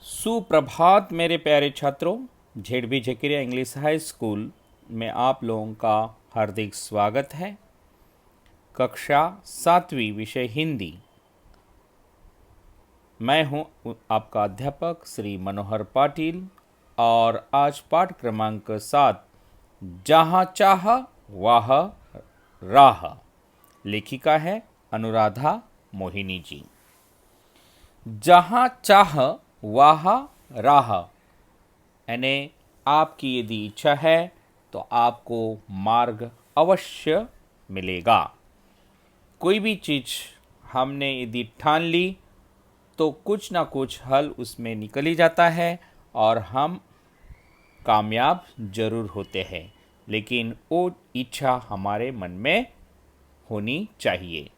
सुप्रभात मेरे प्यारे छात्रों। झेडबी झकेरिया इंग्लिश हाई स्कूल में आप लोगों का हार्दिक स्वागत है। कक्षा 7वीं विषय हिंदी। मैं हूं आपका अध्यापक श्री मनोहर पाटिल और आज पाठ क्रमांक 7 जहाँ चाह वाह राह। लेखिका है अनुराधा मोहिनी जी। जहाँ चाह वाह राह यानी आपकी यदि इच्छा है तो आपको मार्ग अवश्य मिलेगा। कोई भी चीज़ हमने यदि ठान ली तो कुछ ना कुछ हल उसमें निकल ही जाता है और हम कामयाब जरूर होते हैं, लेकिन वो इच्छा हमारे मन में होनी चाहिए।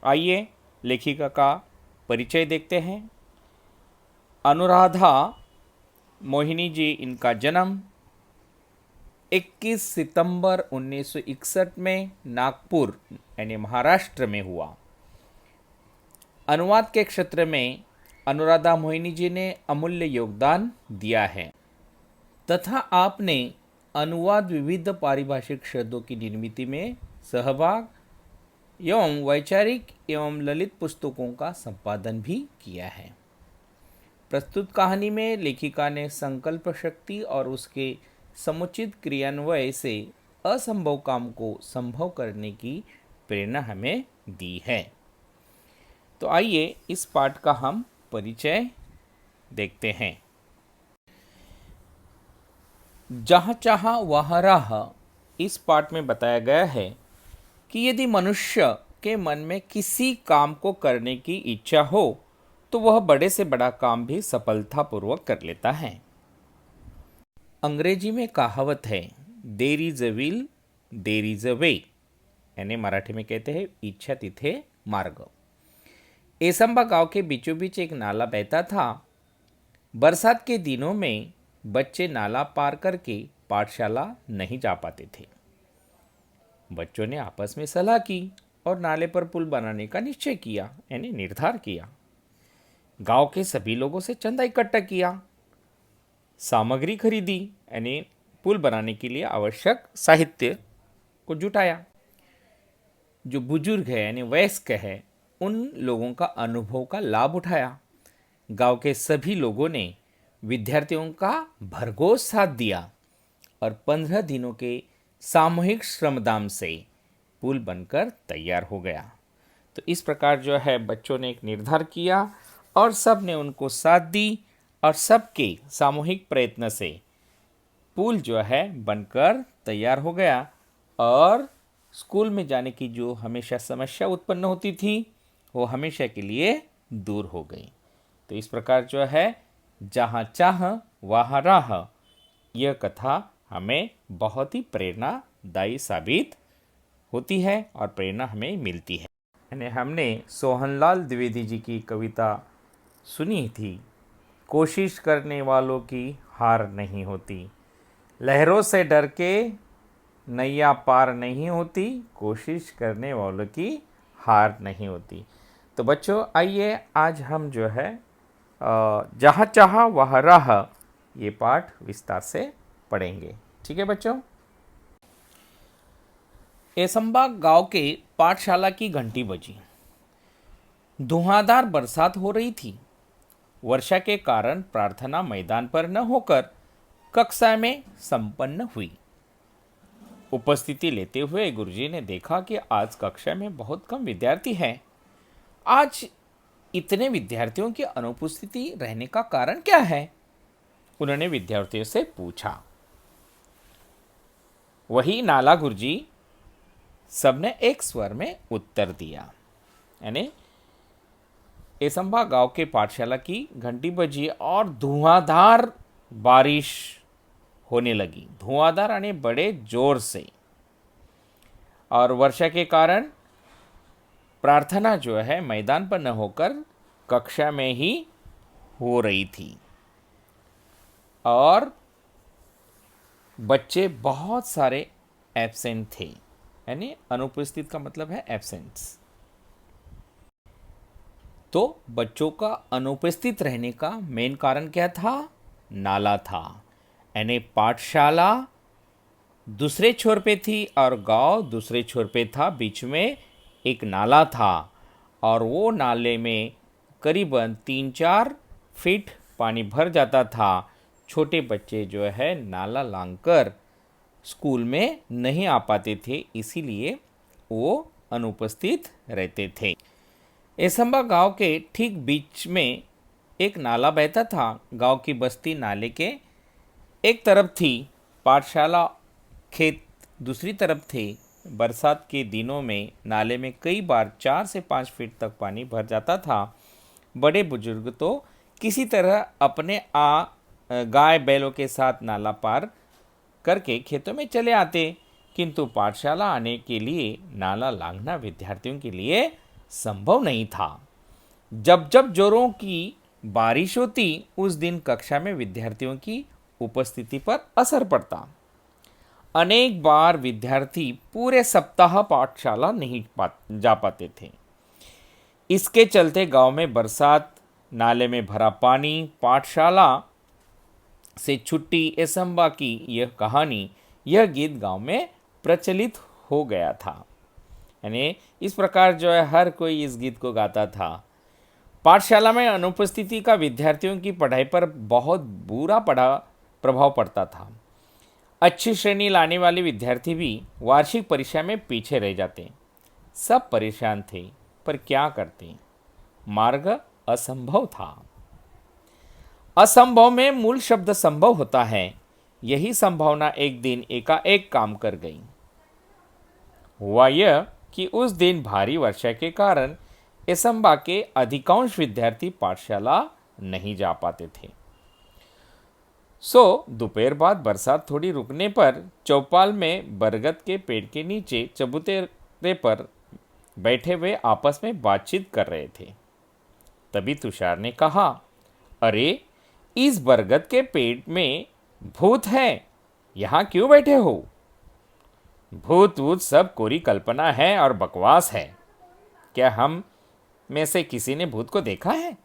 आइए लेखिका का परिचय देखते हैं। अनुराधा मोहिनी जी, इनका जन्म 21 सितंबर 1961 में नागपुर यानी महाराष्ट्र में हुआ। अनुवाद के क्षेत्र में अनुराधा मोहिनी जी ने अमूल्य योगदान दिया है तथा आपने अनुवाद विविध पारिभाषिक शब्दों की निर्मिति में सहभाग एवं वैचारिक एवं ललित पुस्तकों का संपादन भी किया है। प्रस्तुत कहानी में लेखिका ने संकल्प शक्ति और उसके समुचित क्रियान्वयन से असंभव काम को संभव करने की प्रेरणा हमें दी है। तो आइए इस पाठ का हम परिचय देखते हैं। जहाँ चाह वहाँ राह। इस पाठ में बताया गया है कि यदि मनुष्य के मन में किसी काम को करने की इच्छा हो तो वह बड़े से बड़ा काम भी सफलतापूर्वक कर लेता है। अंग्रेजी में कहावत है, there is a will there is a way, यानी मराठी में कहते हैं इच्छा तिथे मार्ग। एसंबा गांव के बीचों बीच एक नाला बहता था। बरसात के दिनों में बच्चे नाला पार करके पाठशाला नहीं जा पाते थे। बच्चों ने आपस में सलाह की और नाले पर पुल बनाने का निश्चय किया, यानी निर्धार किया। गांव के सभी लोगों से चंदा इकट्ठा किया, सामग्री खरीदी, यानी पुल बनाने के लिए आवश्यक साहित्य को जुटाया। जो बुजुर्ग है यानी वयस्क है, उन लोगों का अनुभव का लाभ उठाया। गांव के सभी लोगों ने विद्यार्थियों का भरघोस साथ दिया और 15 दिनों के सामूहिक श्रमदान से पुल बनकर तैयार हो गया। तो इस प्रकार जो है बच्चों ने एक निर्धार किया और सब ने उनको साथ दी और सबके सामूहिक प्रयत्न से पुल जो है बनकर तैयार हो गया और स्कूल में जाने की जो हमेशा समस्या उत्पन्न होती थी वो हमेशा के लिए दूर हो गई। तो इस प्रकार जो है जहाँ चाह वहाँ राह, यह कथा हमें बहुत ही प्रेरणादायी साबित होती है और प्रेरणा हमें मिलती है। यानी हमने सोहनलाल द्विवेदी जी की कविता सुनी थी, कोशिश करने वालों की हार नहीं होती, लहरों से डर के नैया पार नहीं होती, कोशिश करने वालों की हार नहीं होती। तो बच्चों आइए आज हम जो है जहाँ चाह वहाँ राह ये पाठ विस्तार से पढ़ेंगे। ठीक है बच्चों। एसंबा गांव के पाठशाला की घंटी बजी। धुआंधार बरसात हो रही थी। वर्षा के कारण प्रार्थना मैदान पर न होकर कक्षा में संपन्न हुई। उपस्थिति लेते हुए गुरुजी ने देखा कि आज कक्षा में बहुत कम विद्यार्थी हैं। आज इतने विद्यार्थियों की अनुपस्थिति रहने का कारण क्या है? उन्होंने विद्यार्थियों से पूछा। वही नाला गुरुजी सबने एक स्वर में उत्तर दिया। यानी एसंबा गांव के पाठशाला की घंटी बजी और धुआंधार बारिश होने लगी। धुआंधार यानी बड़े जोर से, और वर्षा के कारण प्रार्थना जो है मैदान पर न होकर कक्षा में ही हो रही थी और बच्चे बहुत सारे एब्सेंट थे। यानी अनुपस्थित का मतलब है एब्सेंस। तो बच्चों का अनुपस्थित रहने का मेन कारण क्या था? नाला था। यानी पाठशाला दूसरे छोर पे थी और गांव दूसरे छोर पे था। बीच में एक नाला था और वो नाले में करीबन 3-4 फीट पानी भर जाता था। छोटे बच्चे जो है नाला लांघकर स्कूल में नहीं आ पाते थे, इसीलिए वो अनुपस्थित रहते थे। एसंबा गांव के ठीक बीच में एक नाला बहता था। गांव की बस्ती नाले के एक तरफ थी, पाठशाला खेत दूसरी तरफ थे। बरसात के दिनों में नाले में कई बार 4 से 5 फीट तक पानी भर जाता था। बड़े बुजुर्ग तो किसी तरह अपने गाय बैलों के साथ नाला पार करके खेतों में चले आते, किंतु पाठशाला आने के लिए नाला लांघना विद्यार्थियों के लिए संभव नहीं था। जब जब जोरों की बारिश होती, उस दिन कक्षा में विद्यार्थियों की उपस्थिति पर असर पड़ता। अनेक बार विद्यार्थी पूरे सप्ताह पाठशाला नहीं जा पाते थे। इसके चलते गांव में बरसात, नाले में भरा पानी, पाठशाला से छुट्टी, एसंबा की यह कहानी, यह गीत गांव में प्रचलित हो गया था। यानी इस प्रकार जो है हर कोई इस गीत को गाता था। पाठशाला में अनुपस्थिति का विद्यार्थियों की पढ़ाई पर बहुत बुरा प्रभाव पड़ता था। अच्छी श्रेणी लाने वाले विद्यार्थी भी वार्षिक परीक्षा में पीछे रह जाते। सब परेशान थे, पर क्या करते? मार्ग असंभव था। असंभव में मूल शब्द संभव होता है। यही संभावना एक दिन एकाएक काम कर गई। हुआ यह कि उस दिन भारी वर्षा के कारण एसंबा के अधिकांश विद्यार्थी पाठशाला नहीं जा पाते थे। दोपहर बाद बरसात थोड़ी रुकने पर चौपाल में बरगद के पेड़ के नीचे चबूतरे पर बैठे हुए आपस में बातचीत कर रहे थे। तभी तुषार ने कहा, अरे इस बरगद के पेड़ में भूत है, यहाँ क्यों बैठे हो? भूत वूत सब कोरी कल्पना है और बकवास है। क्या हम में से किसी ने भूत को देखा है?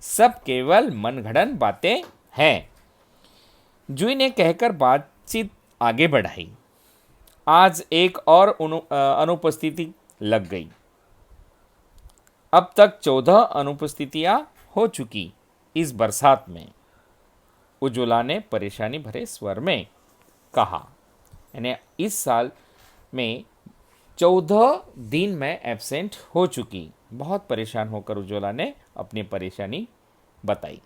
सब केवल मनगढ़ंत बातें हैं। जुई ने कहकर बातचीत आगे बढ़ाई। आज एक और अनुपस्थिति लग गई। अब तक 14 अनुपस्थितियां हो चुकी इस बरसात में, उज्ज्वला ने परेशानी भरे स्वर में कहा। यानी इस साल में 14 दिन में एब्सेंट हो चुकी। बहुत परेशान होकर उज्ज्वला ने अपनी परेशानी बताई।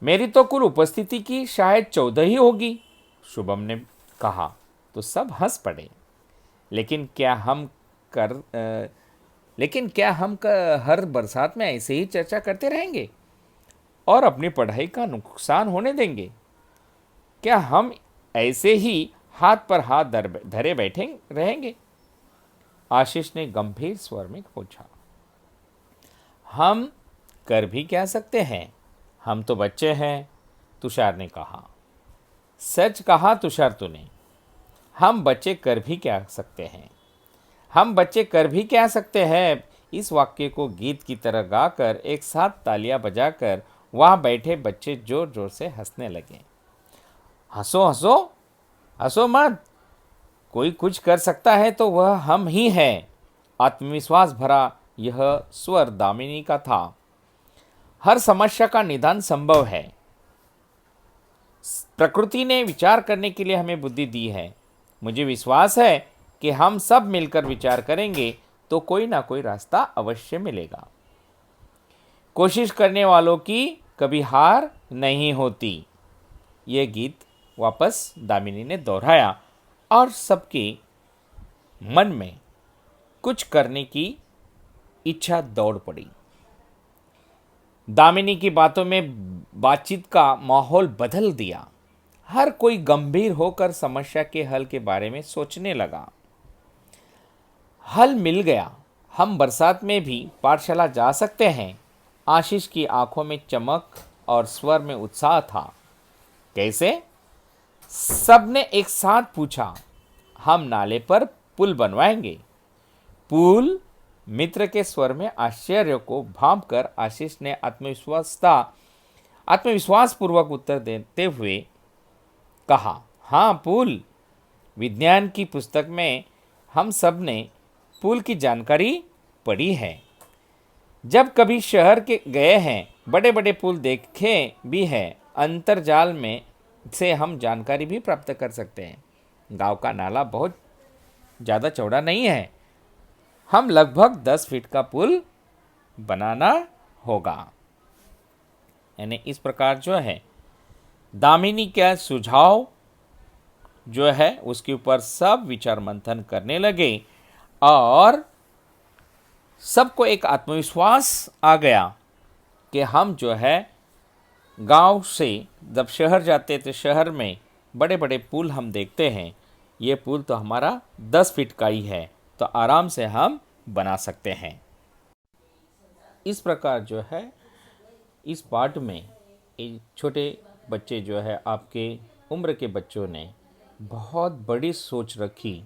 मेरी तो कुल उपस्थिति की शायद 14 ही होगी, शुभम ने कहा। तो सब हंस पड़े। लेकिन क्या हम हर बरसात में ऐसे ही चर्चा करते रहेंगे और अपनी पढ़ाई का नुकसान होने देंगे? क्या हम ऐसे ही हाथ पर हाथ धरे बैठे रहेंगे? आशीष ने गंभीर स्वर में पूछा। हम कर भी क्या सकते हैं? हम तो बच्चे हैं, तुषार ने कहा। सच कहा तुषार तूने। हम बच्चे कर भी क्या सकते हैं? हम बच्चे कर भी क्या सकते हैं? इस वाक्य को गीत की तरह गाकर एक साथ तालियां बजाकर वहां बैठे बच्चे जोर जोर से हंसने लगे। हंसो हंसो, हंसो मत। कोई कुछ कर सकता है तो वह हम ही हैं। आत्मविश्वास भरा यह स्वर दामिनी का था। हर समस्या का निदान संभव है। प्रकृति ने विचार करने के लिए हमें बुद्धि दी है। मुझे विश्वास है कि हम सब मिलकर विचार करेंगे तो कोई ना कोई रास्ता अवश्य मिलेगा। कोशिश करने वालों की कभी हार नहीं होती। यह गीत वापस दामिनी ने दोहराया और सबके मन में कुछ करने की इच्छा दौड़ पड़ी। दामिनी की बातों में बातचीत का माहौल बदल दिया। हर कोई गंभीर होकर समस्या के हल के बारे में सोचने लगा। हल मिल गया। हम बरसात में भी पाठशाला जा सकते हैं। आशीष की आंखों में चमक और स्वर में उत्साह था। कैसे? सबने एक साथ पूछा। हम नाले पर पुल बनवाएंगे। पुल? मित्र के स्वर में आश्चर्य को भांपकर आशीष ने आत्मविश्वास पूर्वक उत्तर देते हुए कहा, हाँ पुल, विज्ञान की पुस्तक में हम सब ने पुल की जानकारी पढ़ी है। जब कभी शहर के गए हैं, बड़े बड़े पुल देखे भी हैं। अंतर्जाल में से हम जानकारी भी प्राप्त कर सकते हैं। गांव का नाला बहुत ज़्यादा चौड़ा नहीं है, हम लगभग 10 फीट का पुल बनाना होगा। यानी इस प्रकार जो है दामिनी का सुझाव जो है उसके ऊपर सब विचार मंथन करने लगे और सबको एक आत्मविश्वास आ गया कि हम जो है गांव से जब शहर जाते तो शहर में बड़े बड़े पुल हम देखते हैं, ये पुल तो हमारा 10 फीट का ही है, तो आराम से हम बना सकते हैं। इस प्रकार जो है इस पाठ में छोटे बच्चे जो है आपके उम्र के बच्चों ने बहुत बड़ी सोच रखी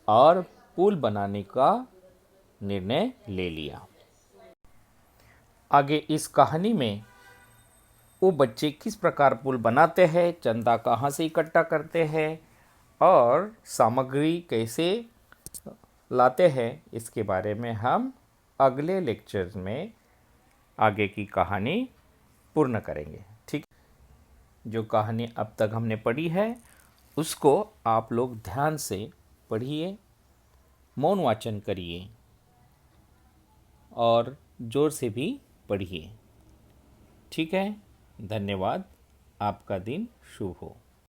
और पुल बनाने का निर्णय ले लिया। आगे इस कहानी में वो बच्चे किस प्रकार पुल बनाते हैं, चंदा कहाँ से इकट्ठा करते हैं और सामग्री कैसे लाते हैं, इसके बारे में हम अगले लेक्चर्स में आगे की कहानी पूर्ण करेंगे। ठीक, जो कहानी अब तक हमने पढ़ी है उसको आप लोग ध्यान से पढ़िए, मौन वाचन करिए और जोर से भी पढ़िए। ठीक है, धन्यवाद। आपका दिन शुभ हो।